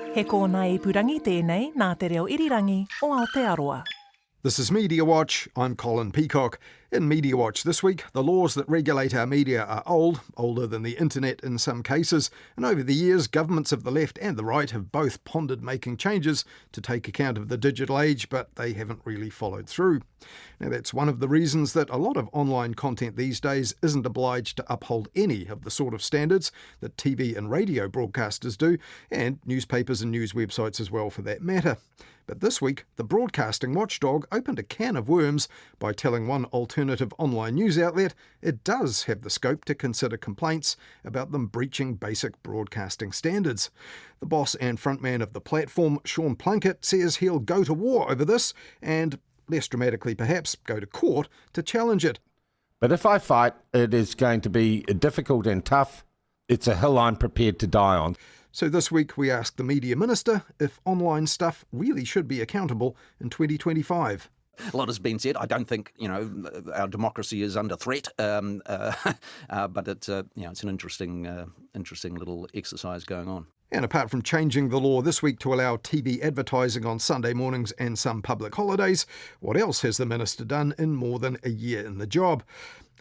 He kōna ipurangi tēnei nā te reo irirangi o Aotearoa. This is Mediawatch. I'm Colin Peacock. In Mediawatch this week, the laws that regulate our media are old, older than the internet in some cases, and over the years, governments of the left and the right have both pondered making changes to take account of the digital age, but they haven't really followed through. Now, that's one of the reasons that a lot of online content these days isn't obliged to uphold any of the sort of standards that TV and radio broadcasters do, and newspapers and news websites as well for that matter. But this week, the broadcasting watchdog opened a can of worms by telling one alternative online news outlet it does have the scope to consider complaints about them breaching basic broadcasting standards. The boss and frontman of the platform, Sean Plunkett, says he'll go to war over this and, less dramatically perhaps, go to court to challenge it. But if I fight, it is going to be difficult and tough. It's a hill I'm prepared to die on. So this week we asked the Media Minister if online stuff really should be accountable in 2025. A lot has been said. I don't think, our democracy is under threat, but it's an interesting little exercise going on. And apart from changing the law this week to allow TV advertising on Sunday mornings and some public holidays, what else has the Minister done in more than a year in the job?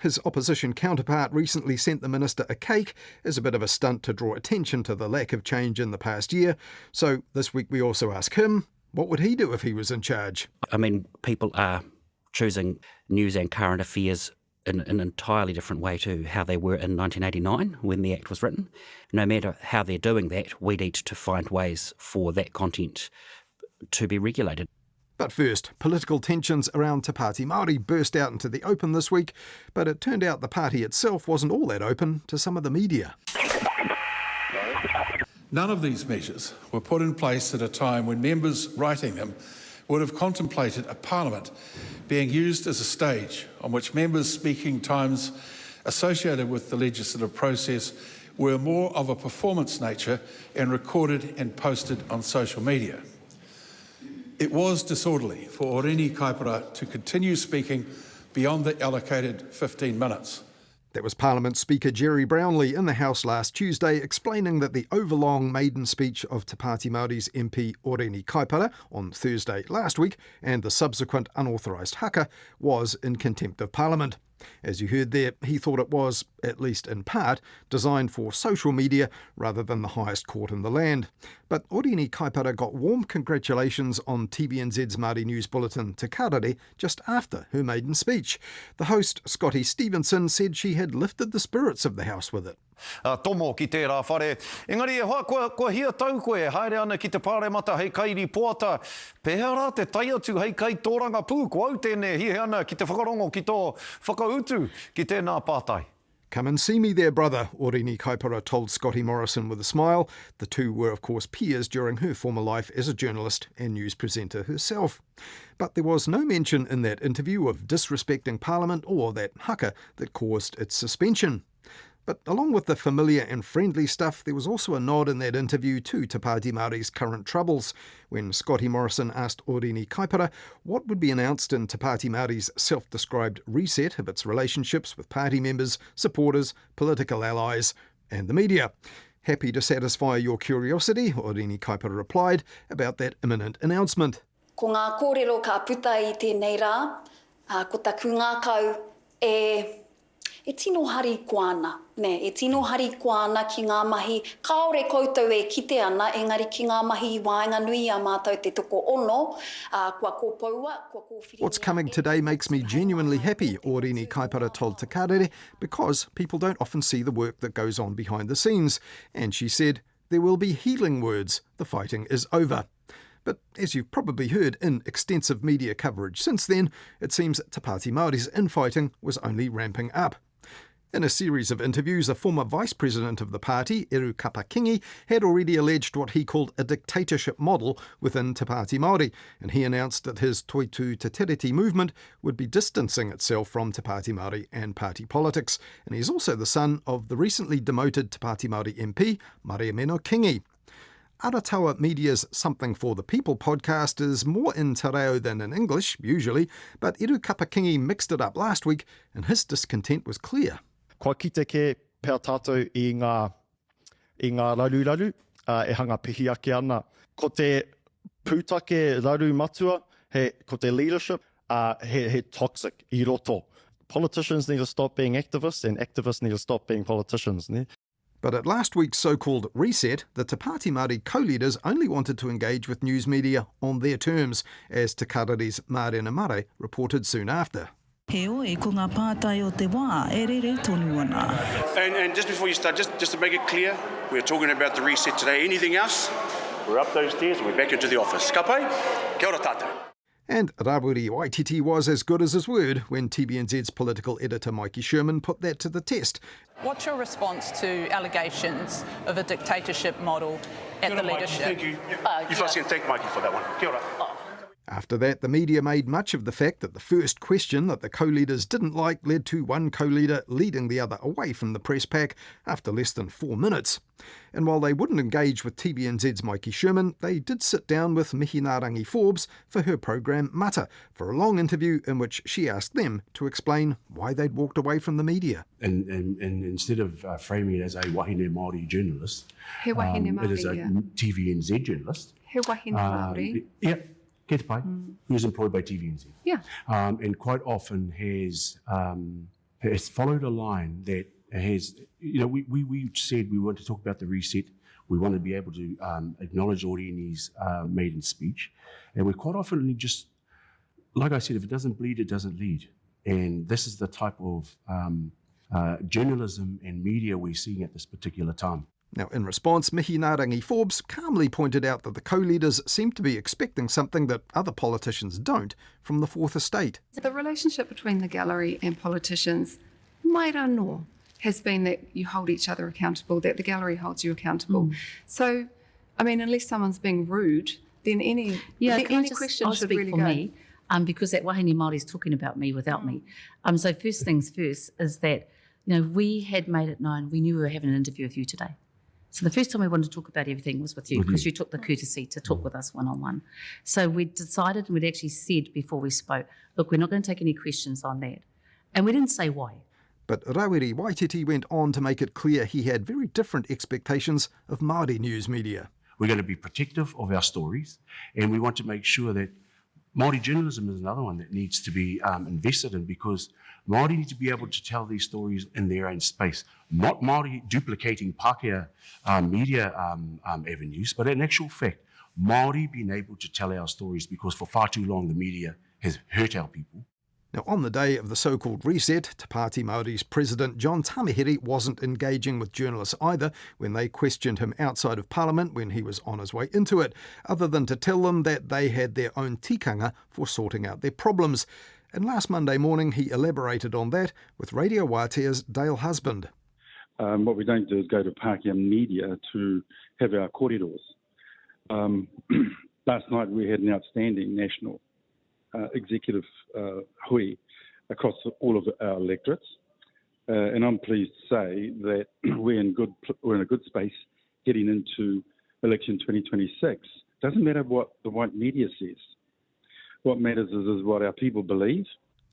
His opposition counterpart recently sent the Minister a cake as a bit of a stunt to draw attention to the lack of change in the past year. So this week we also ask him, what would he do if he was in charge? I mean, people are choosing news and current affairs in an entirely different way to how they were in 1989 when the Act was written. No matter how they're doing that, we need to find ways for that content to be regulated. But first, political tensions around Te Pāti Māori burst out into the open this week, but it turned out the party itself wasn't all that open to some of the media. None of these measures were put in place at a time when members writing them would have contemplated a parliament being used as a stage on which members' speaking times associated with the legislative process were more of a performance nature and recorded and posted on social media. It was disorderly for Orini Kaipara to continue speaking beyond the allocated 15 minutes. That was Parliament Speaker Jerry Brownlee in the House last Tuesday explaining that the overlong maiden speech of Te Pāti Māori's MP Orini Kaipara on Thursday last week and the subsequent unauthorised haka was in contempt of Parliament. As you heard there, he thought it was, at least in part, designed for social media rather than the highest court in the land. But Orini Kaipara got warm congratulations on TVNZ's Māori News Bulletin Te Karere just after her maiden speech. The host, Scotty Stevenson, said she had lifted the spirits of the House with it. Tomo ki tērā whare. Engari e hoa kua hia tau koe, haere ana ki te pāremata hei kairi poata. Pehea rā te tai atu hei kai tōranga pū, ko au tēnei hie ana ki te whakarongo ki tō whakautu ki tēnā pātai. Come and see me there, brother, Orini Kaipara told Scotty Morrison with a smile. The two were, of course, peers during her former life as a journalist and news presenter herself. But there was no mention in that interview of disrespecting Parliament or that haka that caused its suspension. But along with the familiar and friendly stuff, there was also a nod in that interview to Te Pāti Māori's current troubles, when Scotty Morrison asked Orini Kaipara what would be announced in Te Pāti Māori's self-described reset of its relationships with party members, supporters, political allies and the media. Happy to satisfy your curiosity, Orini Kaipara replied, about that imminent announcement. Ko ngā kōrero ka puta I tēnei rā, ko taku ngā kau e tino hari koana, e tino hari koana ki ngā mahi, kaore koutou e kite ana, engari ki ngā mahi wāinga nui a mātou te toko ono, kua kōpaua, kua kōwhiringia. What's coming today makes me genuinely happy, Orini Kaipara told Te Karere, because people don't often see the work that goes on behind the scenes. And she said, there will be healing words, the fighting is over. But as you've probably heard in extensive media coverage since then, it seems Te Pāti Māori's infighting was only ramping up. In a series of interviews, a former vice president of the party, Eru Kapakingi, had already alleged what he called a dictatorship model within Te Pāti Māori, and he announced that his Toitu Te Tiriti movement would be distancing itself from Te Pāti Māori and party politics. And he's also the son of the recently demoted Te Pāti Māori MP, Mariameno Kingi. Aratawa Media's Something for the People podcast is more in te reo than in English, usually, but Eru Kapakingi mixed it up last week, and his discontent was clear. Kua kite ke pēr tātou I ngā raru, e hanga pihi ake ana. Ko te pūtake raru matua, ko te leadership, he toxic I roto. Politicians need to stop being activists and activists need to stop being politicians. Ne? But at last week's so-called reset, the Te Pāti Māori co-leaders only wanted to engage with news media on their terms, as Te Karari's Mārena Mare reported soon after. And just before you start, just to make it clear, we're talking about the reset today. Anything else, we're up those stairs and we're back into the office. Ka pai? Kia ora tātou. And Rawiri Waititi was as good as his word when TVNZ's political editor Mikey Sherman put that to the test. What's your response to allegations of a dictatorship model at the leadership? Thank you. You first can thank Mikey for that one. Kia ora. After that, the media made much of the fact that the first question that the co-leaders didn't like led to one co-leader leading the other away from the press pack after less than 4 minutes. And while they wouldn't engage with TVNZ's Mikey Sherman, they did sit down with Mihinarangi Forbes for her programme Mata for a long interview in which she asked them to explain why they'd walked away from the media. And instead of framing it as a wahine Māori journalist, He wahine Māori, it is a TVNZ journalist. He wahine Māori. Yeah. Te Pai, who is employed by TVNZ. Yeah. And quite often has followed a line that has, we said we want to talk about the reset. We want to be able to acknowledge Orini's maiden speech. And we quite often just, like I said, if it doesn't bleed, it doesn't lead. And this is the type of journalism and media we're seeing at this particular time. Now, in response, Mihinarangi Forbes calmly pointed out that the co-leaders seem to be expecting something that other politicians don't from the Fourth Estate. The relationship between the gallery and politicians, mai rā has been that you hold each other accountable, that the gallery holds you accountable. So, I mean, unless someone's being rude, then any question should really go. Me, because that wahine Māori is talking about me without me. So first things first is that, we had made it known, we knew we were having an interview with you today. So the first time we wanted to talk about everything was with you because you took the courtesy to talk with us one-on-one. So we decided and we'd actually said before we spoke, look, we're not going to take any questions on that. And we didn't say why. But Rawiri Waititi went on to make it clear he had very different expectations of Māori news media. We're going to be protective of our stories and we want to make sure that Māori journalism is another one that needs to be invested in because Māori need to be able to tell these stories in their own space. Not Māori duplicating Pākehā media avenues, but in actual fact, Māori being able to tell our stories because for far too long the media has hurt our people. Now, on the day of the so-called reset, Te Pāti Māori's president John Tamahiri wasn't engaging with journalists either when they questioned him outside of Parliament when he was on his way into it, other than to tell them that they had their own tikanga for sorting out their problems. And last Monday morning he elaborated on that with Radio Wātea's Dale Husband. What we don't do is go to Pākehā media to have our kōreros. Last night we had an outstanding national executive hui across all of our electorates, and I'm pleased to say that we're in a good space heading into election 2026. Doesn't matter what the white media says. What matters is what our people believe.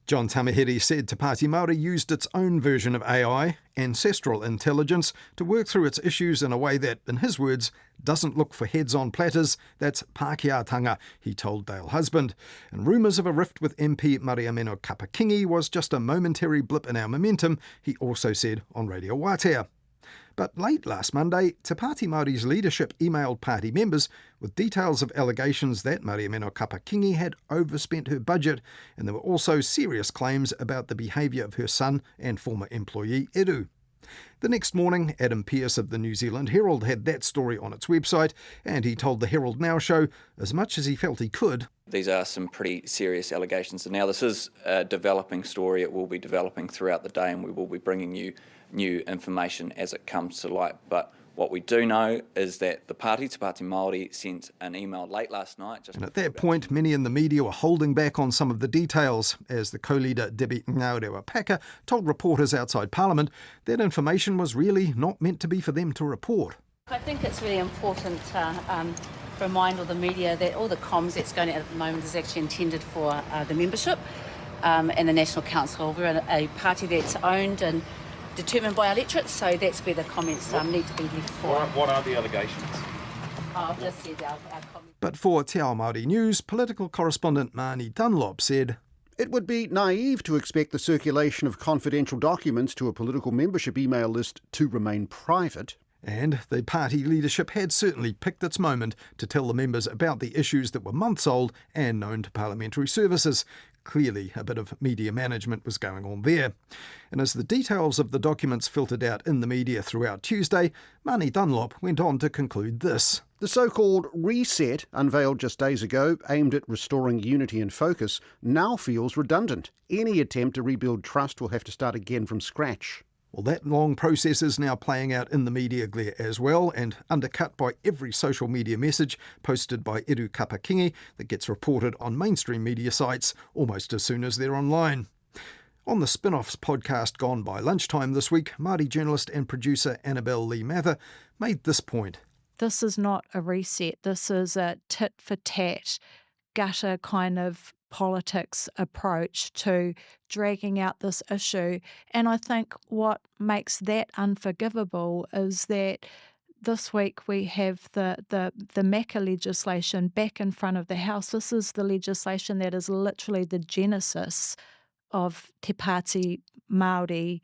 John Tamahiri said Te Pāti Māori used its own version of AI, ancestral intelligence, to work through its issues in a way that, in his words, doesn't look for heads on platters. That's Pākehātanga, he told Dale Husband. And rumours of a rift with MP Mariameno Kapakingi was just a momentary blip in our momentum, he also said on Radio Wātea. But late last Monday, Te Pāti Māori's leadership emailed party members with details of allegations that Mariameno Kapakingi had overspent her budget, and there were also serious claims about the behaviour of her son and former employee Eru. The next morning, Adam Pearce of the New Zealand Herald had that story on its website, and he told the Herald Now show, as much as he felt he could, these are some pretty serious allegations. And now this is a developing story. It will be developing throughout the day and we will be bringing you new information as it comes to light. But what we do know is that the party, Te Pāti Māori, sent an email late last night. And at that point, many in the media were holding back on some of the details, as the co-leader Debbie Ngaurewa Paka told reporters outside Parliament that information was really not meant to be for them to report. I think it's really important to remind all the media that all the comms that's going out at the moment is actually intended for the membership and the National Council. We're a party that's owned and determined by our electorate, so that's where the comments need to be left for. What are the allegations? I've just said our comment. But for Te Ao Māori News, political correspondent Māni Dunlop said, "It would be naive to expect the circulation of confidential documents to a political membership email list to remain private." And the party leadership had certainly picked its moment to tell the members about the issues that were months old and known to parliamentary services. Clearly, a bit of media management was going on there. And as the details of the documents filtered out in the media throughout Tuesday, Māni Dunlop went on to conclude this. The so-called reset, unveiled just days ago, aimed at restoring unity and focus, now feels redundant. Any attempt to rebuild trust will have to start again from scratch. Well, that long process is now playing out in the media glare as well, and undercut by every social media message posted by Eru Kapakingi that gets reported on mainstream media sites almost as soon as they're online. On the Spin-Offs podcast Gone by Lunchtime this week, Māori journalist and producer Annabelle Lee Mather made this point. This is not a reset. This is a tit-for-tat, gutter kind of politics approach to dragging out this issue. And I think what makes that unforgivable is that this week we have the MACA legislation back in front of the House. This is the legislation that is literally the genesis of Te Pāti Māori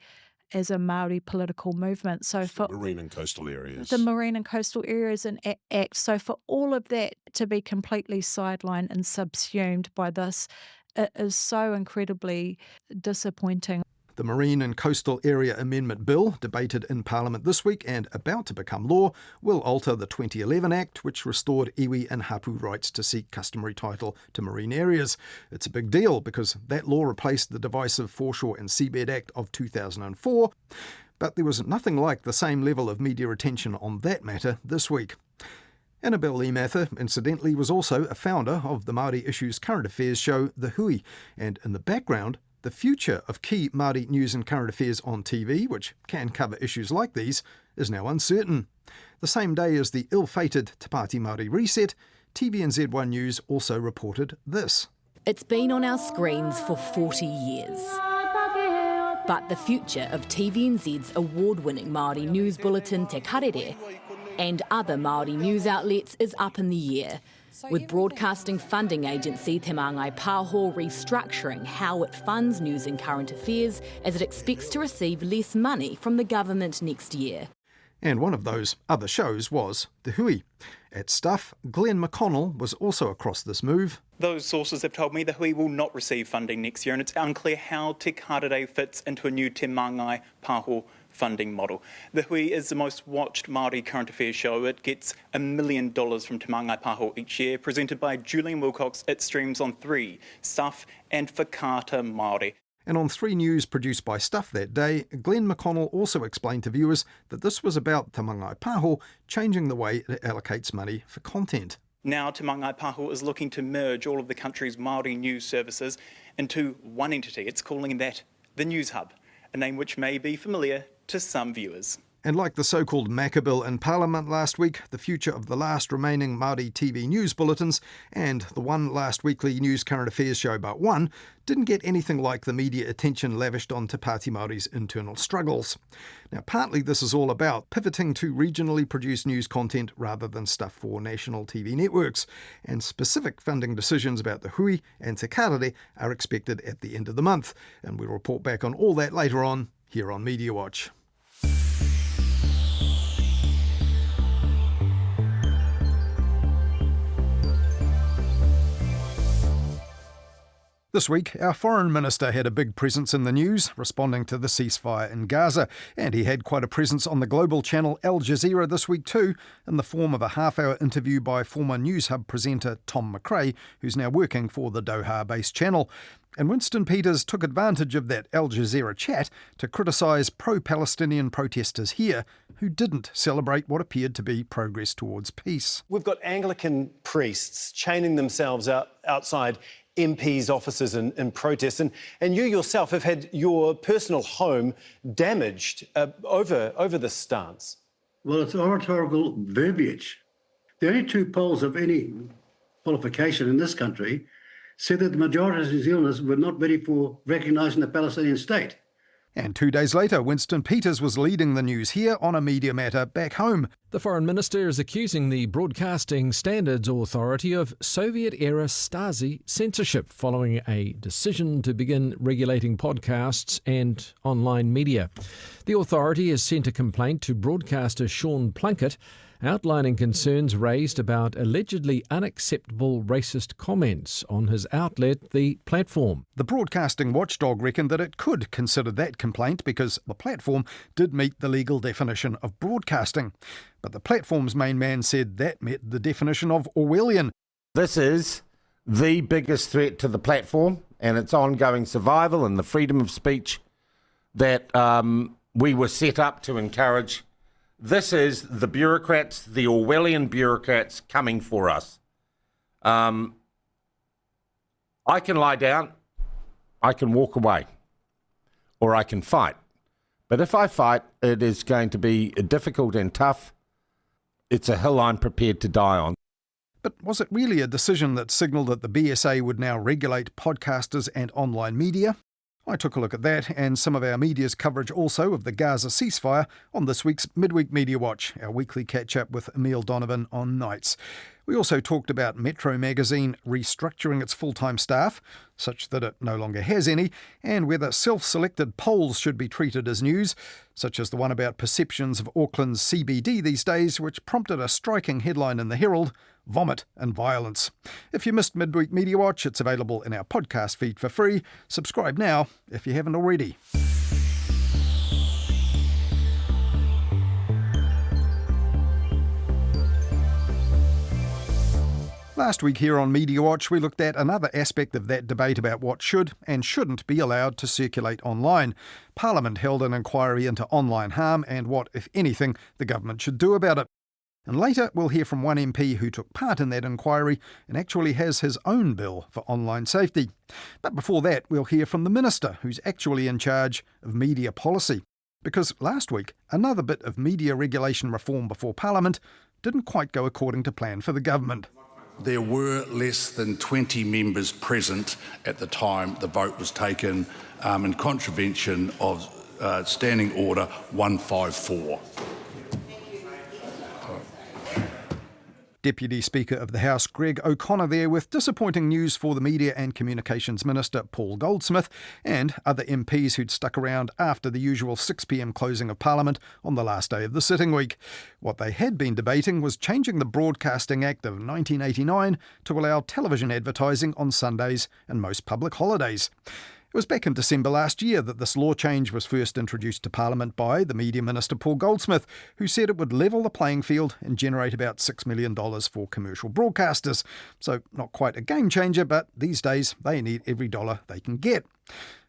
as a Māori political movement. So for marine and coastal areas. The Marine and Coastal Areas and Act. So for all of that to be completely sidelined and subsumed by this, it is so incredibly disappointing. The Marine and Coastal Area Amendment Bill, debated in Parliament this week and about to become law, will alter the 2011 Act, which restored iwi and hapu rights to seek customary title to marine areas. It's a big deal because that law replaced the divisive Foreshore and Seabed Act of 2004, but there was nothing like the same level of media attention on that matter this week. Annabelle Lee Mather, incidentally, was also a founder of the Māori Issues current affairs show The Hui, and in the background, the future of key Māori news and current affairs on TV, which can cover issues like these, is now uncertain. The same day as the ill-fated Te Pāti Māori reset, TVNZ1 News also reported this. It's been on our screens for 40 years. But the future of TVNZ's award-winning Māori news bulletin Te Karere and other Māori news outlets is up in the air, with broadcasting funding agency Te Māngai Pāho restructuring how it funds news and current affairs as it expects to receive less money from the government next year. And one of those other shows was The Hui. At Stuff, Glenn McConnell was also across this move. Those sources have told me the Hui will not receive funding next year, and it's unclear how Te Karere fits into a new Te Māngai Pāho funding model. The Hui is the most watched Māori current affairs show. It gets $1 million from Te Māngai Pāho each year. Presented by Julian Wilcox, it streams on 3, Stuff and Whakaata Māori. And on 3 News produced by Stuff that day, Glenn McConnell also explained to viewers that this was about Te Māngai Pāho changing the way it allocates money for content. Now Te Māngai Pāho is looking to merge all of the country's Māori news services into one entity. It's calling that the News Hub, a name which may be familiar to some viewers. And like the so-called MACA bill in Parliament last week, the future of the last remaining Māori TV news bulletins and the one last weekly news current affairs show but one didn't get anything like the media attention lavished on Te Pāti Māori's internal struggles. Now, partly this is all about pivoting to regionally produced news content rather than stuff for national TV networks, and specific funding decisions about the Hui and Te Karere are expected at the end of the month, and we'll report back on all that later on here on Mediawatch. This week, our Foreign Minister had a big presence in the news, responding to the ceasefire in Gaza, and he had quite a presence on the global channel Al Jazeera this week too, in the form of a half-hour interview by former News Hub presenter Tom McRae, who's now working for the Doha-based channel. And Winston Peters took advantage of that Al Jazeera chat to criticise pro-Palestinian protesters here who didn't celebrate what appeared to be progress towards peace. We've got Anglican priests chaining themselves outside MPs' offices and protests, and you yourself have had your personal home damaged over this stance. Well, it's oratorical verbiage. The only 2 polls of any qualification in this country said that the majority of New Zealanders were not ready for recognising the Palestinian state. And 2 days later, Winston Peters was leading the news here on a media matter back home. The Foreign Minister is accusing the Broadcasting Standards Authority of Soviet-era Stasi censorship following a decision to begin regulating podcasts and online media. The authority has sent a complaint to broadcaster Sean Plunkett outlining concerns raised about allegedly unacceptable racist comments on his outlet, The Platform. The broadcasting watchdog reckoned that it could consider that complaint because the platform did meet the legal definition of broadcasting. But the platform's main man said that met the definition of Orwellian. This is the biggest threat to the platform and its ongoing survival and the freedom of speech that we were set up to encourage. This is the bureaucrats, the Orwellian bureaucrats coming for us. I can lie down, I can walk away, or I can fight. But if I fight, it is going to be difficult and tough. It's a hill I'm prepared to die on. But was it really a decision that signalled that the BSA would now regulate podcasters and online media? I took a look at that and some of our media's coverage also of the Gaza ceasefire on this week's Midweek Media Watch, our weekly catch-up with Emile Donovan on nights. We also talked about Metro magazine restructuring its full-time staff, such that it no longer has any, and whether self-selected polls should be treated as news, such as the one about perceptions of Auckland's CBD these days, which prompted a striking headline in the Herald, Vomit and Violence. If you missed Midweek Media Watch, it's available in our podcast feed for free. Subscribe now if you haven't already. Last week here on Media Watch, we looked at another aspect of that debate about what should and shouldn't be allowed to circulate online. Parliament held an inquiry into online harm and what, if anything, the government should do about it. And later, we'll hear from one MP who took part in that inquiry and actually has his own bill for online safety. But before that, we'll hear from the Minister, who's actually in charge of media policy. Because last week, another bit of media regulation reform before Parliament didn't quite go according to plan for the government. There were less than 20 members present at the time the vote was taken in contravention of Standing Order 154. Deputy Speaker of the House Greg O'Connor there with disappointing news for the Media and Communications Minister Paul Goldsmith and other MPs who'd stuck around after the usual 6 p.m. closing of Parliament on the last day of the sitting week. What they had been debating was changing the Broadcasting Act of 1989 to allow television advertising on Sundays and most public holidays. It was back in December last year that this law change was first introduced to Parliament by the Media Minister Paul Goldsmith, who said it would level the playing field and generate about $6 million for commercial broadcasters. So not quite a game changer, but these days they need every dollar they can get.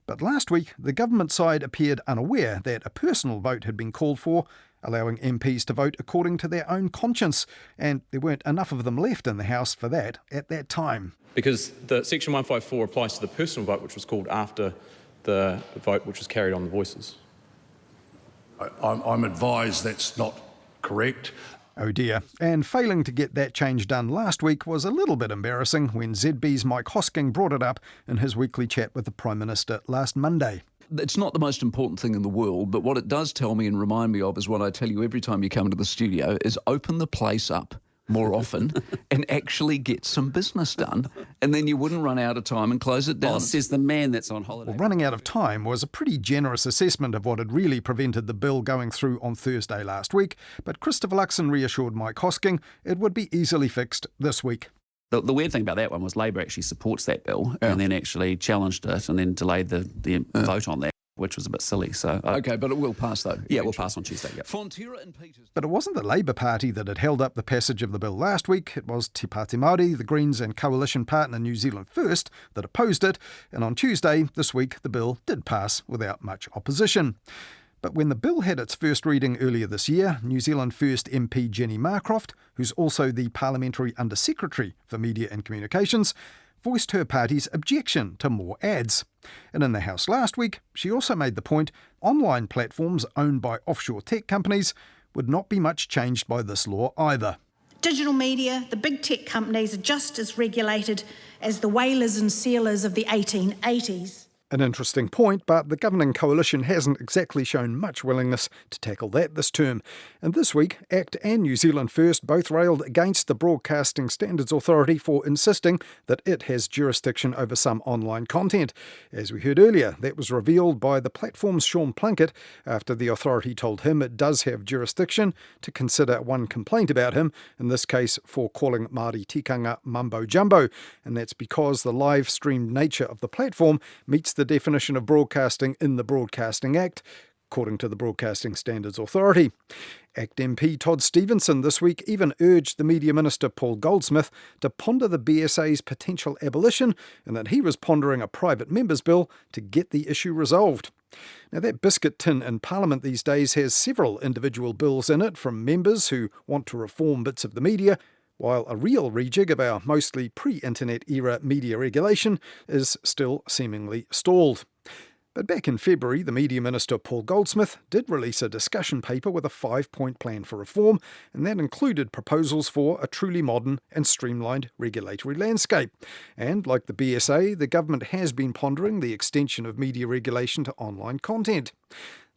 But last week, the government side appeared unaware that a personal vote had been called for, allowing MPs to vote according to their own conscience, and there weren't enough of them left in the House for that at that time. Because the Section 154 applies to the personal vote which was called after the vote which was carried on the voices. I'm advised that's not correct. Oh dear. And failing to get that change done last week was a little bit embarrassing when ZB's Mike Hosking brought it up in his weekly chat with the Prime Minister last Monday. It's not the most important thing in the world, but what it does tell me and remind me of is what I tell you every time you come to the studio, is open the place up more often and actually get some business done, and then you wouldn't run out of time and close it down. Says the man that's on holiday. Well, running out of time was a pretty generous assessment of what had really prevented the bill going through on Thursday last week, but Christopher Luxon reassured Mike Hosking it would be easily fixed this week. The weird thing about that one was Labor actually supports that bill and then actually challenged it and then delayed the vote on that, which was a bit silly. So OK, but it will pass though. Yeah, we'll pass on Tuesday. Yep. Fonterra and Peters. But it wasn't the Labour Party that had held up the passage of the bill last week. It was Te Pāti Māori, the Greens and coalition partner New Zealand First that opposed it. And on Tuesday this week, the bill did pass without much opposition. But when the bill had its first reading earlier this year, New Zealand First MP Jenny Marcroft, who's also the Parliamentary Under-Secretary for Media and Communications, voiced her party's objection to more ads. And in the House last week, she also made the point online platforms owned by offshore tech companies would not be much changed by this law either. Digital media, the big tech companies are just as regulated as the whalers and sealers of the 1880s. An interesting point, but the governing coalition hasn't exactly shown much willingness to tackle that this term. And this week, ACT and New Zealand First both railed against the Broadcasting Standards Authority for insisting that it has jurisdiction over some online content. As we heard earlier, that was revealed by the platform's Sean Plunkett after the authority told him it does have jurisdiction to consider one complaint about him, in this case for calling Māori tikanga mumbo jumbo. And that's because the live-streamed nature of the platform meets the definition of broadcasting in the Broadcasting Act, according to the Broadcasting Standards Authority. ACT MP Todd Stevenson this week even urged the Media Minister Paul Goldsmith to ponder the BSA's potential abolition, and that he was pondering a private member's bill to get the issue resolved. Now, that biscuit tin in Parliament these days has several individual bills in it from members who want to reform bits of the media, while a real rejig of our mostly pre-internet era media regulation is still seemingly stalled. But back in February, the Media Minister Paul Goldsmith did release a discussion paper with a 5-point plan for reform, and that included proposals for a truly modern and streamlined regulatory landscape. And like the BSA, the government has been pondering the extension of media regulation to online content.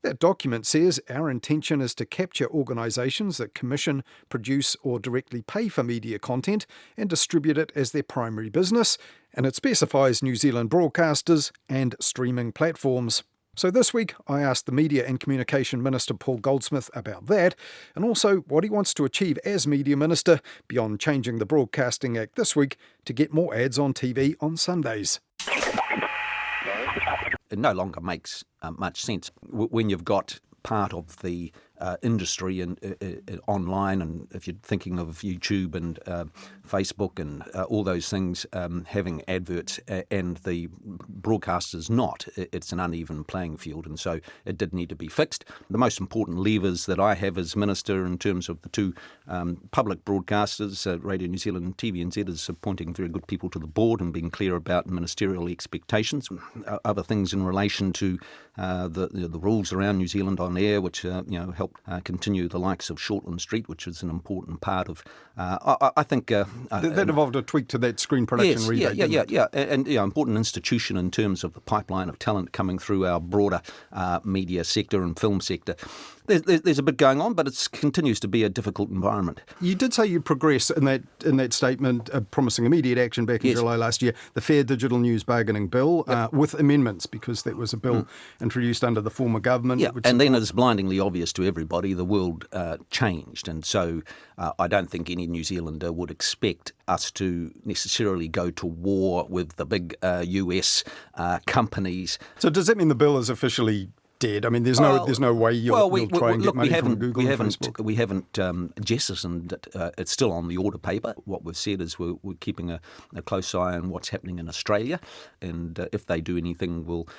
That document says our intention is to capture organisations that commission, produce or directly pay for media content and distribute it as their primary business, and it specifies New Zealand broadcasters and streaming platforms. So this week I asked the Media and Communication Minister Paul Goldsmith about that, and also what he wants to achieve as Media Minister beyond changing the Broadcasting Act this week to get more ads on TV on Sundays. It no longer makes much sense when you've got part of the industry and online, and if you're thinking of YouTube and Facebook and all those things having adverts and the broadcasters not, it's an uneven playing field, and so it did need to be fixed. The most important levers that I have as Minister in terms of the two public broadcasters, Radio New Zealand and TVNZ, is appointing very good people to the board and being clear about ministerial expectations. Other things in relation to the rules around New Zealand on air, which help continue the likes of Shortland Street, which is an important part of. I think that involved a tweak to that screen production rebate. And important institution in terms of the pipeline of talent coming through our broader media sector and film sector. There's a bit going on, but it continues to be a difficult environment. You did say you'd progress in that statement, promising immediate action back in July last year, the Fair Digital News Bargaining Bill, with amendments, because that was a bill introduced under the former government. Yeah, and then it's blindingly obvious to everybody the world changed, and so I don't think any New Zealander would expect us to necessarily go to war with the big US companies. So does that mean the bill is officially dead? I mean, there's no way you'll try and get money from Google and Facebook. We haven't jettisoned it. It's still on the order paper. What we've said is we're keeping a close eye on what's happening in Australia, and if they do anything, we'll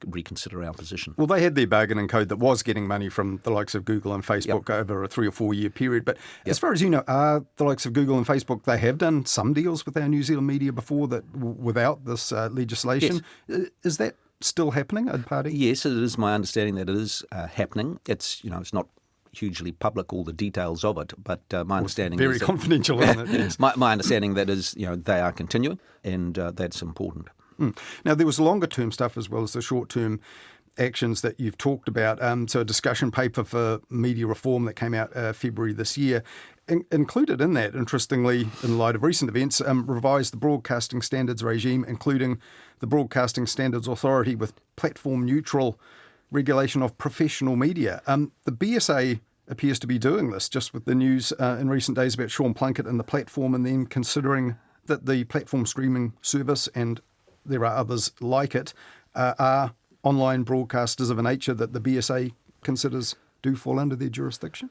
reconsider our position. Well, they had their bargaining code that was getting money from the likes of Google and Facebook over a 3 or 4 year period. But as far as you know, are the likes of Google and Facebook, they have done some deals with our New Zealand media before that without this legislation. Yes. Is that still happening at Pāti? Yes, it is my understanding that it is happening. It's it's not hugely public, all the details of it, but my understanding very is very confidential, isn't it? Yes. my understanding that is they are continuing, and that's important. Now, there was longer term stuff as well as the short term actions that you've talked about. So a discussion paper for media reform that came out February this year. Included in that, interestingly, in light of recent events, revised the broadcasting standards regime, including the Broadcasting Standards Authority with platform-neutral regulation of professional media. The BSA appears to be doing this, just with the news in recent days about Sean Plunkett and the platform, and then considering that the platform streaming service, and there are others like it, are online broadcasters of a nature that the BSA considers do fall under their jurisdiction.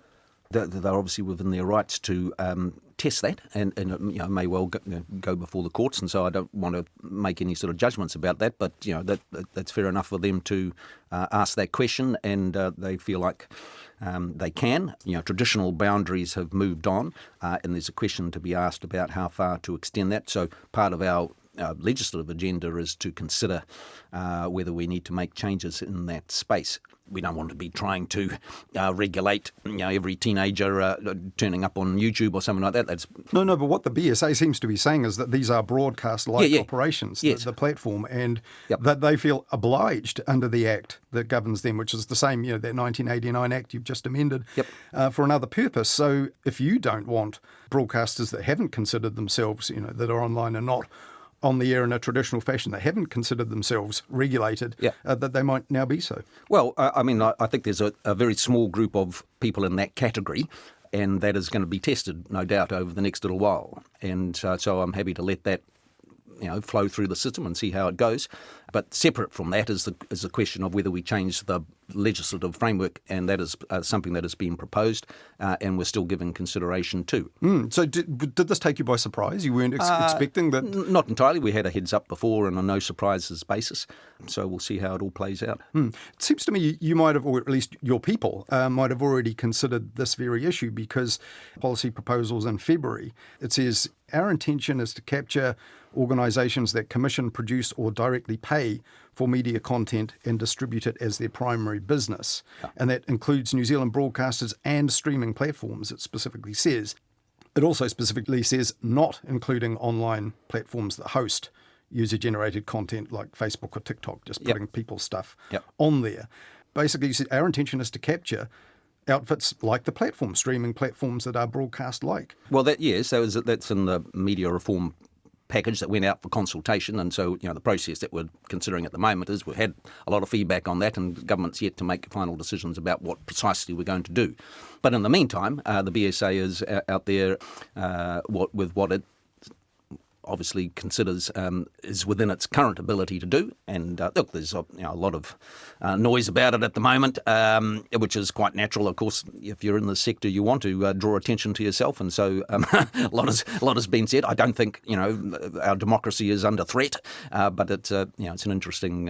They're obviously within their rights to test that, and it may well go before the courts, and so I don't want to make any sort of judgments about that. But that's fair enough for them to ask that question, and they feel like they can. Traditional boundaries have moved on, and there's a question to be asked about how far to extend that. So part of our legislative agenda is to consider whether we need to make changes in that space. we don't want to be trying to regulate, every teenager turning up on YouTube or something like that. That's No, but what the BSA seems to be saying is that these are broadcast-like operations, yes. the platform, and that they feel obliged under the Act that governs them, which is the same, that 1989 Act you've just amended for another purpose. So if you don't want broadcasters that haven't considered themselves, that are online and not on the air in a traditional fashion, they haven't considered themselves regulated, that they might now be so. Well, I think there's a very small group of people in that category, and that is going to be tested, no doubt, over the next little while. And so I'm happy to let that flow through the system and see how it goes. But separate from that is the question of whether we change the legislative framework, and that is something that has been proposed, and we're still giving consideration to. So did this take you by surprise? You weren't expecting that? Not entirely. We had a heads up before and a no surprises basis, so we'll see how it all plays out. It seems to me you might have, or at least your people, might have already considered this very issue, because policy proposals in February, it says, our intention is to capture organisations that commission, produce or directly pay for media content and distribute it as their primary business. And that includes New Zealand broadcasters and streaming platforms, it specifically says. It also specifically says not including online platforms that host user-generated content like Facebook or TikTok, just putting people's stuff on there. Basically, you said our intention is to capture outfits like the platform, streaming platforms that are broadcast-like. Well, that's in the media reform package that went out for consultation, and so the process that we're considering at the moment is we've had a lot of feedback on that, and the government's yet to make final decisions about what precisely we're going to do. But in the meantime, the BSA is out there with what it obviously considers is within its current ability to do. And look, there's a lot of noise about it at the moment, which is quite natural. Of course, if you're in the sector, you want to draw attention to yourself, and so a lot has been said. I don't think our democracy is under threat, but it's it's an interesting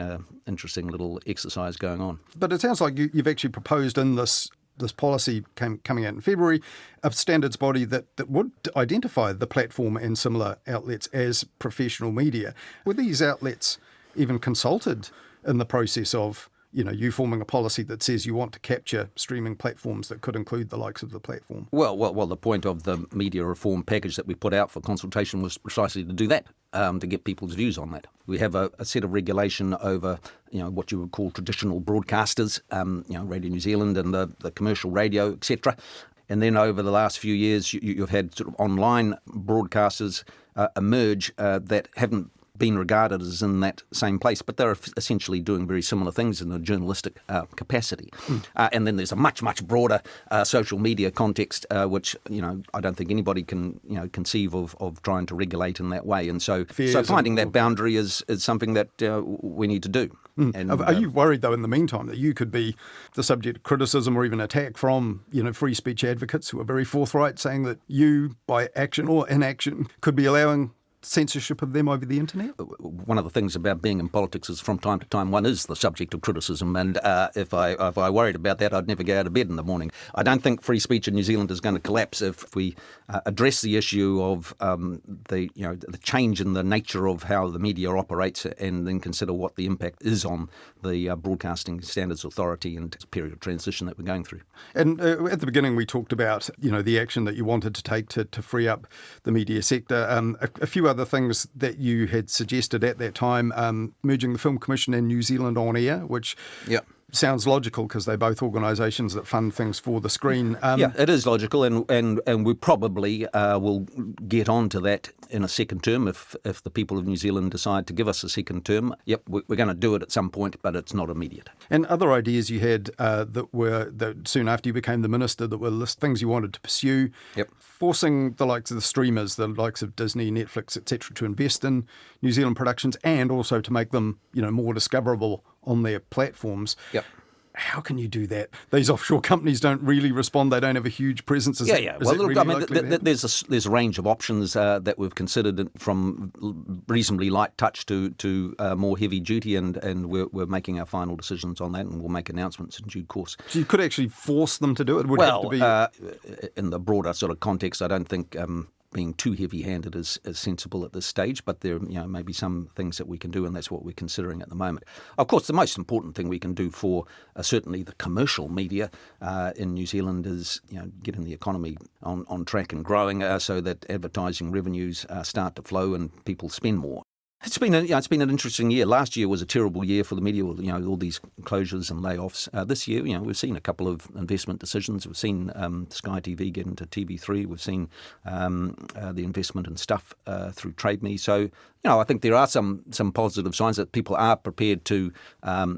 little exercise going on. But it sounds like you've actually proposed in this policy coming out in February, a standards body that would identify the platform and similar outlets as professional media. Were these outlets even consulted in the process of you forming a policy that says you want to capture streaming platforms that could include the likes of the platform? Well, the point of the media reform package that we put out for consultation was precisely to do that, to get people's views on that. We have a set of regulation over, what you would call traditional broadcasters, Radio New Zealand and the commercial radio, etc. And then over the last few years, you've had sort of online broadcasters emerge that haven't been regarded as in that same place, but they're essentially doing very similar things in a journalistic capacity. And then there's a much, much broader social media context, which, I don't think anybody can, conceive of trying to regulate in that way. And so finding that boundary is something that we need to do. And, are you worried, though, in the meantime, that you could be the subject of criticism or even attack from, free speech advocates who are very forthright, saying that you, by action or inaction, could be allowing censorship of them over the internet? One of the things about being in politics is from time to time one is the subject of criticism, and if I worried about that, I'd never go out of bed in the morning. I don't think free speech in New Zealand is going to collapse if we address the issue of the change in the nature of how the media operates, and then consider what the impact is on the Broadcasting Standards Authority and the period of transition that we're going through. And at the beginning we talked about the action that you wanted to take to free up the media sector. A few other things that you had suggested at that time, merging the Film Commission and New Zealand On Air, which sounds logical because they're both organisations that fund things for the screen. It is logical, and we probably will get on to that in a second term if the people of New Zealand decide to give us a second term. We're going to do it at some point, but it's not immediate. And other ideas you had that soon after you became the minister that were things you wanted to pursue. Forcing the likes of the streamers, the likes of Disney, Netflix, etc., to invest in New Zealand productions, and also to make them, more discoverable on their platforms. How can you do that? These offshore companies don't really respond. They don't have a huge presence. There's a range of options that we've considered, from reasonably light touch to more heavy duty, and we're making our final decisions on that, and we'll make announcements in due course. So you could actually force them to do it? It would have to be... in the broader sort of context, I don't think being too heavy-handed is sensible at this stage, but there may be some things that we can do, and that's what we're considering at the moment. Of course, the most important thing we can do for certainly the commercial media in New Zealand is getting the economy on track and growing so that advertising revenues start to flow and people spend more. It's been an interesting year. Last year was a terrible year for the media, all these closures and layoffs. This year, we've seen a couple of investment decisions. We've seen Sky TV get into TV3. We've seen the investment in Stuff through Trade Me. So, I think there are some positive signs that people are prepared to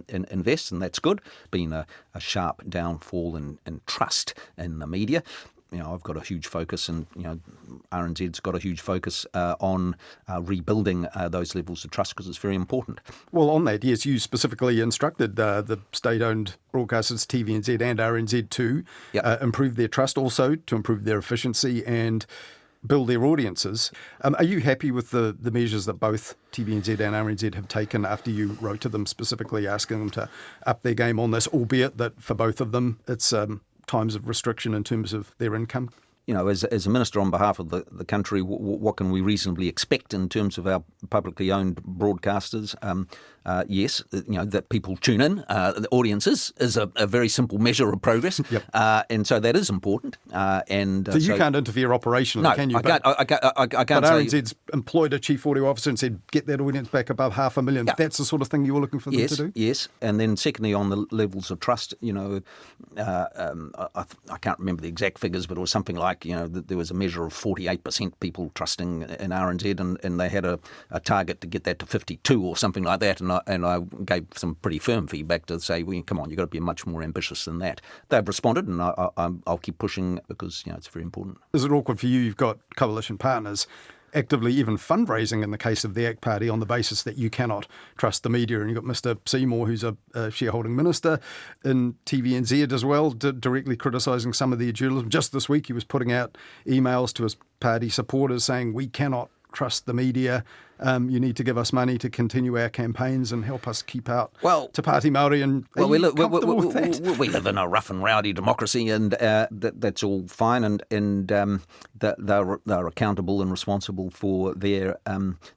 invest, and that's good. Been a sharp downfall in trust in the media. I've got a huge focus, and RNZ's got a huge focus on rebuilding those levels of trust, because it's very important. Well, on that, yes, you specifically instructed the state-owned broadcasters TVNZ and RNZ to improve their trust, also to improve their efficiency and build their audiences. Are you happy with the measures that both TVNZ and RNZ have taken after you wrote to them specifically asking them to up their game on this, albeit that for both of them it's times of restriction in terms of their income? As a minister on behalf of the country, what can we reasonably expect in terms of our publicly owned broadcasters? Yes, that people tune in. The audiences is a very simple measure of progress, and so that is important. So you can't interfere operationally, can you? I can't. But RNZ's employed a chief audio officer and said, get that audience back above 500,000. Yeah. That's the sort of thing you were looking for them to do? Yes, and then secondly, on the levels of trust, I can't remember the exact figures, but it was something like, there was a measure of 48% people trusting in RNZ, and they had a target to get that to 52 or something like that, and I gave some pretty firm feedback to say, well, come on, you've got to be much more ambitious than that. They've responded, and I'll keep pushing, because it's very important. Is it awkward for you? You've got coalition partners actively even fundraising in the case of the ACT Party on the basis that you cannot trust the media. And you've got Mr Seymour, who's a shareholding minister in TVNZ as well, directly criticising some of their journalism. Just this week he was putting out emails to his party supporters saying, we cannot trust the media. You need to give us money to continue our campaigns and help us keep out Te Pāti Māori. And we live in a rough and rowdy democracy, and that's all fine. And they're accountable and responsible for their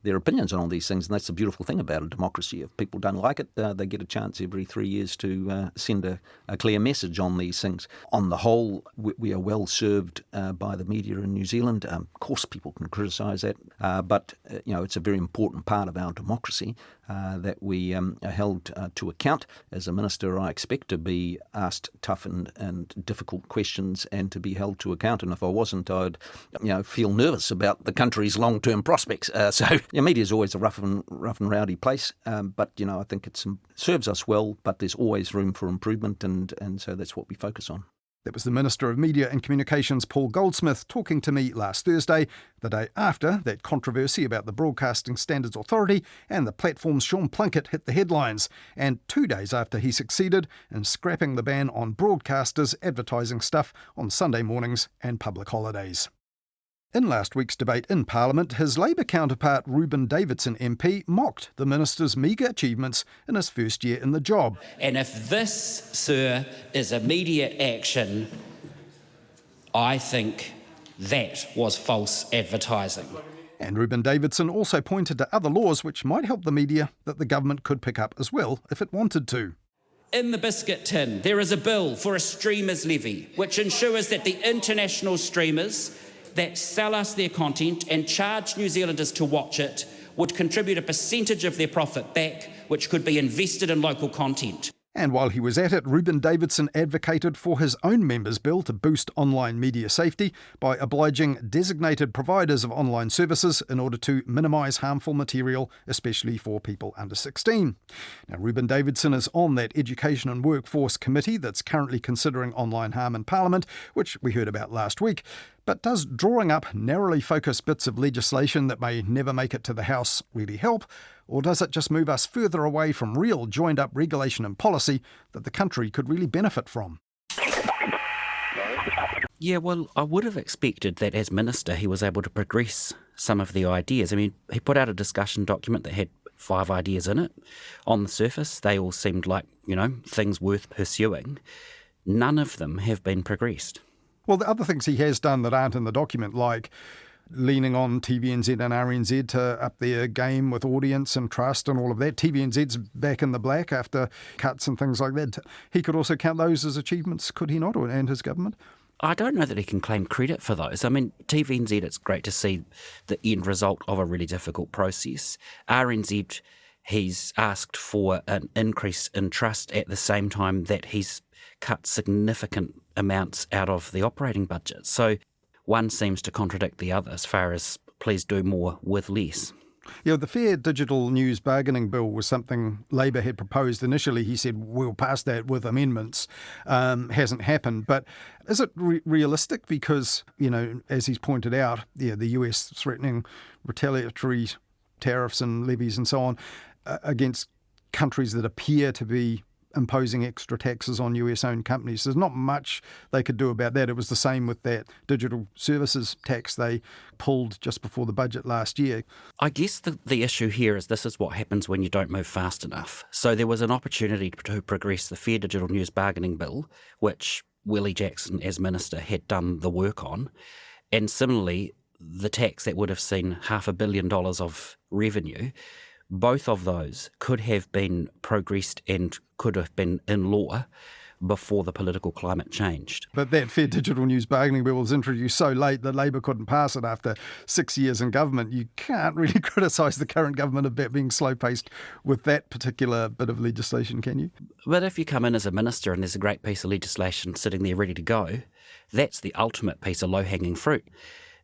opinions on all these things. And that's the beautiful thing about a democracy. If people don't like it, they get a chance every 3 years to send a clear message on these things. On the whole, we are well served by the media in New Zealand. Of course, people can criticise that, but it's a very important part of our democracy that we are held to account. As a minister, I expect to be asked tough and difficult questions and to be held to account. And if I wasn't, I'd feel nervous about the country's long-term prospects. So media is always a rough and rowdy place, but I think it serves us well. But there's always room for improvement, and so that's what we focus on. That was the Minister of Media and Communications, Paul Goldsmith, talking to me last Thursday, the day after that controversy about the Broadcasting Standards Authority and the platform's Sean Plunkett hit the headlines, and 2 days after he succeeded in scrapping the ban on broadcasters advertising Stuff on Sunday mornings and public holidays. In last week's debate in Parliament, his Labour counterpart Reuben Davidson MP mocked the minister's meagre achievements in his first year in the job. And if this, sir, is immediate action, I think that was false advertising. And Reuben Davidson also pointed to other laws which might help the media that the government could pick up as well if it wanted to. In the biscuit tin, there is a bill for a streamers levy, which ensures that the international streamers that sell us their content and charge New Zealanders to watch it would contribute a percentage of their profit back, which could be invested in local content. And while he was at it, Reuben Davidson advocated for his own members' bill to boost online media safety by obliging designated providers of online services in order to minimise harmful material, especially for people under 16. Now, Reuben Davidson is on that Education and Workforce Committee that's currently considering online harm in Parliament, which we heard about last week. But does drawing up narrowly focused bits of legislation that may never make it to the House really help? Or does it just move us further away from real joined-up regulation and policy that the country could really benefit from? Yeah, well, I would have expected that as minister he was able to progress some of the ideas. I mean, he put out a discussion document that had 5 ideas in it. On the surface, they all seemed like, things worth pursuing. None of them have been progressed. Well, the other things he has done that aren't in the document, like leaning on TVNZ and RNZ to up their game with audience and trust and all of that. TVNZ's back in the black after cuts and things like that. He could also count those as achievements, could he not, and his government? I don't know that he can claim credit for those. I mean, TVNZ, it's great to see the end result of a really difficult process. RNZ, he's asked for an increase in trust at the same time that he's cut significant amounts out of the operating budget. So one seems to contradict the other as far as please do more with less. Yeah, the Fair Digital News Bargaining Bill was something Labor had proposed initially. He said, we'll pass that with amendments. Hasn't happened. But is it realistic? Because, as he's pointed out, the US threatening retaliatory tariffs and levies and so on against countries that appear to be imposing extra taxes on US-owned companies. There's not much they could do about that. It was the same with that digital services tax they pulled just before the budget last year. I guess the issue here is this is what happens when you don't move fast enough. So there was an opportunity to progress the Fair Digital News Bargaining Bill, which Willie Jackson as Minister had done the work on. And similarly, the tax that would have seen $500 million of revenue, both of those could have been progressed and could have been in law before the political climate changed. But that Fair Digital News Bargaining Bill was introduced so late that Labor couldn't pass it after 6 years in government. You can't really criticise the current government about being slow-paced with that particular bit of legislation, can you? But if you come in as a minister and there's a great piece of legislation sitting there ready to go, that's the ultimate piece of low-hanging fruit.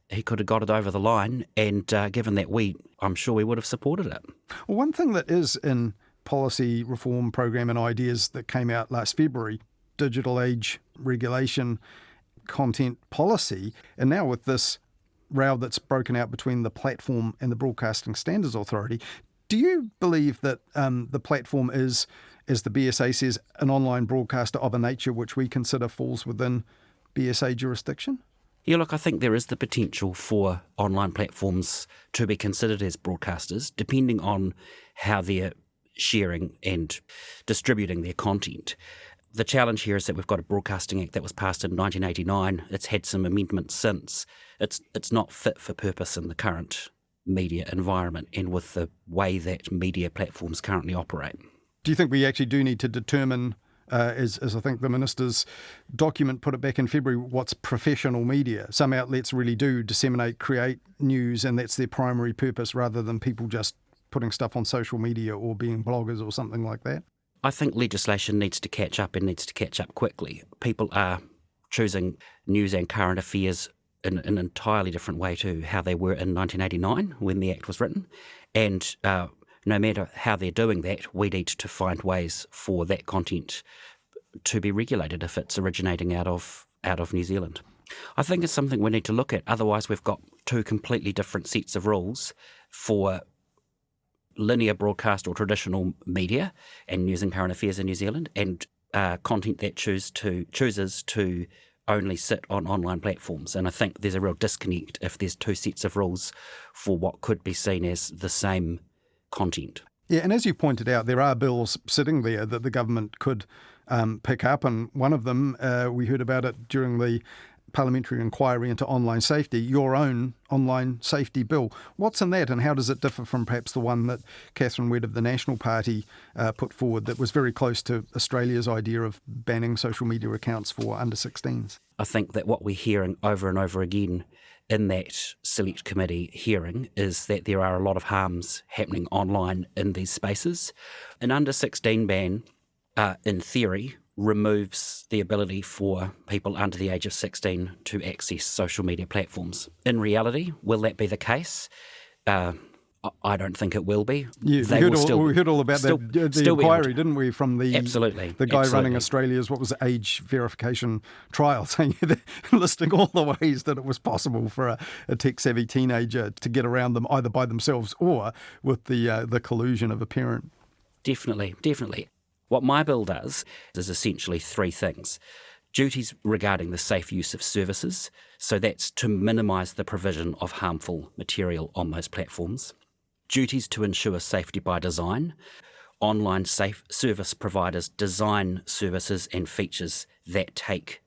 He could have got it over the line, and given that I'm sure we would have supported it. Well, one thing that is in policy reform program and ideas that came out last February, digital age regulation, content policy, and now with this row that's broken out between the platform and the Broadcasting Standards Authority, do you believe that the platform is, as the BSA says, an online broadcaster of a nature which we consider falls within BSA jurisdiction? Yeah, look, I think there is the potential for online platforms to be considered as broadcasters, depending on how they're sharing and distributing their content. The challenge here is that we've got a Broadcasting Act that was passed in 1989. It's had some amendments since. It's not fit for purpose in the current media environment and with the way that media platforms currently operate. Do you think we actually do need to determine, as I think the minister's document put it back in February, what's professional media? Some outlets really do disseminate, create news, and that's their primary purpose rather than people just putting stuff on social media or being bloggers or something like that. I think legislation needs to catch up and needs to catch up quickly. People are choosing news and current affairs in an entirely different way to how they were in 1989 when the Act was written. And no matter how they're doing that, we need to find ways for that content to be regulated if it's originating out of New Zealand. I think it's something we need to look at. Otherwise, we've got two completely different sets of rules for linear broadcast or traditional media and news and current affairs in New Zealand, and content that chooses to only sit on online platforms. And I think there's a real disconnect if there's two sets of rules for what could be seen as the same content. Yeah, and as you pointed out, there are bills sitting there that the government could pick up, and one of them, we heard about it during the parliamentary inquiry into online safety, your own online safety bill. What's in that, and how does it differ from perhaps the one that Catherine Wedd of the National Party put forward that was very close to Australia's idea of banning social media accounts for under 16s? I think that what we're hearing over and over again in that select committee hearing is that there are a lot of harms happening online in these spaces. An under 16 ban, in theory, removes the ability for people under the age of 16 to access social media platforms. In reality, will that be the case? I don't think it will be. Yeah, we heard all about the inquiry, didn't we, from the guy running Australia's, what was it, age verification trial, saying listing all the ways that it was possible for a tech-savvy teenager to get around them either by themselves or with the collusion of a parent. Definitely. What my bill does is essentially three things. Duties regarding the safe use of services, so that's to minimise the provision of harmful material on those platforms. Duties to ensure safety by design. Online safe service providers design services and features that take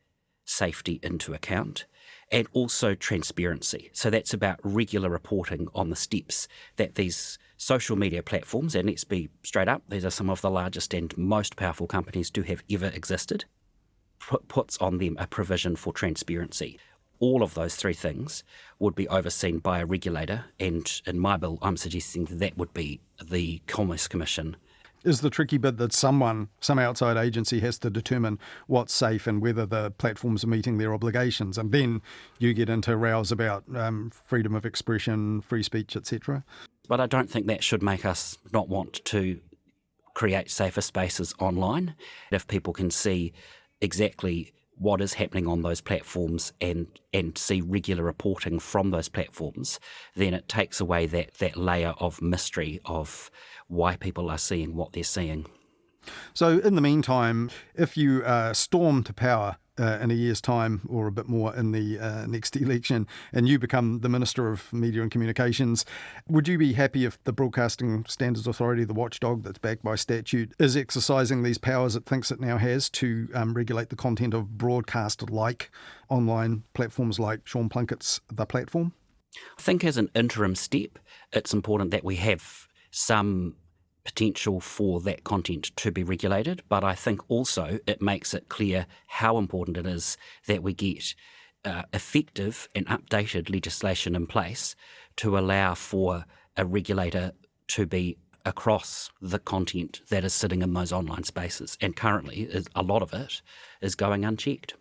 safety into account. and also transparency. So that's about regular reporting on the steps that these social media platforms, and let's be straight up, these are some of the largest and most powerful companies to have ever existed, puts on them a provision for transparency. All of those three things would be overseen by a regulator, and in my bill I'm suggesting that would be the Commerce Commission. Is the tricky bit that some outside agency has to determine what's safe and whether the platforms are meeting their obligations, and then you get into rows about freedom of expression, free speech, etc.? But I don't think that should make us not want to create safer spaces online. If people can see exactly what is happening on those platforms and see regular reporting from those platforms, then it takes away that layer of mystery of why people are seeing what they're seeing. So in the meantime, if you storm to power in a year's time or a bit more in the next election and you become the Minister of Media and Communications, would you be happy if the Broadcasting Standards Authority, the watchdog that's backed by statute, is exercising these powers it thinks it now has to regulate the content of broadcast-like online platforms like Sean Plunkett's The Platform? I think as an interim step, it's important that we have some potential for that content to be regulated, but I think also it makes it clear how important it is that we get effective and updated legislation in place to allow for a regulator to be across the content that is sitting in those online spaces. And currently, a lot of it is going unchecked.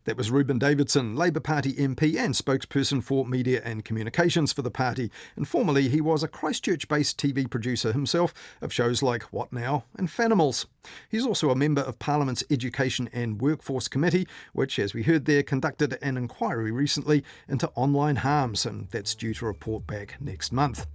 That was Reuben Davidson, Labour Party MP and spokesperson for media and communications for the party. And formerly he was a Christchurch-based TV producer himself of shows like What Now and Fanimals. He's also a member of Parliament's Education and Workforce Committee, which, as we heard there, conducted an inquiry recently into online harms, and that's due to report back next month.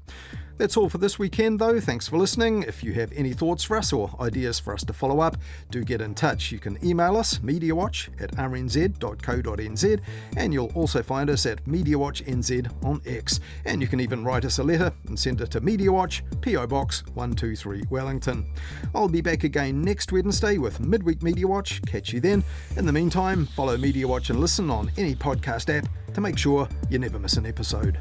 That's all for this weekend, though. Thanks for listening. If you have any thoughts for us or ideas for us to follow up, do get in touch. You can email us, mediawatch@rnz.co.nz, and you'll also find us at MediawatchNZ on X. And you can even write us a letter and send it to Mediawatch, PO Box 123 Wellington. I'll be back again next Wednesday with Midweek Media Watch. Catch you then. In the meantime, follow Media Watch and listen on any podcast app to make sure you never miss an episode.